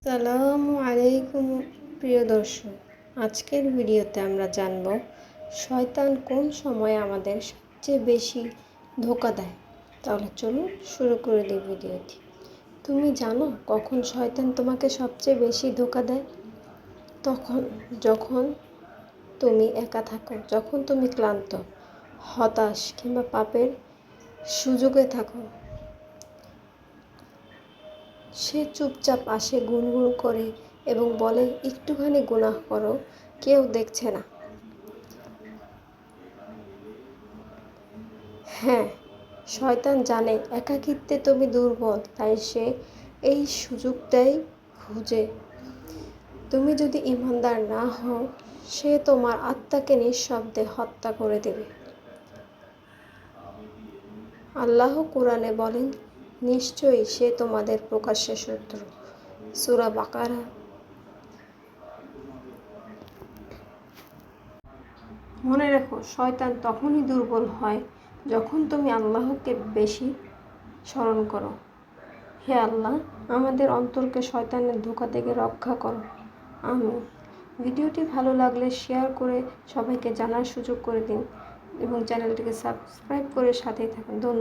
আসসালামু আলাইকুম প্রিয় দর্শক, আজকের ভিডিওতে আমরা জানব শয়তান কোন সময় আমাদের সবচেয়ে বেশি ধোঁকা দেয়। তাহলে চলুন শুরু করে দিই ভিডিওটি। তুমি জানো কখন শয়তান তোমাকে সবচেয়ে বেশি ধোঁকা দেয়? যখন তুমি একা থাকো, যখন তুমি ক্লান্ত, হতাশ কিংবা পাপের সুযোগে থাকো। সে চুপচাপ আসে, গুনগুন করে এবং বলে, একটুখানি গুনাহ করো, কেউ দেখছে না। হ্যাঁ, শয়তান জানে একাকিত্বে তুমি দুর্বল, তাই সে এই সুযোগটাই খুঁজে। তুমি যদি ঈমানদার না হও, সে তোমার আত্মাকে নিঃশব্দে হত্যা করে দেবে। আল্লাহ কোরআনে বলেন, নিশ্চয়ই সে তোমাদের প্রকাশ্যে শত্রু। সূরা বাকারা। মনে রেখো, শয়তান তখনই দুর্বল হয় যখন তুমি আল্লাহকে বেশি স্মরণ করো। হে আল্লাহ, আমাদের অন্তরকে শয়তানের ধোঁকা থেকে রক্ষা করো। আমিন। ভিডিওটি ভালো লাগলে শেয়ার করে সবাইকে জানার সুযোগ করে দিন এবং চ্যানেলটিকে সাবস্ক্রাইব করে সাথেই থাকুন। ধন্যবাদ।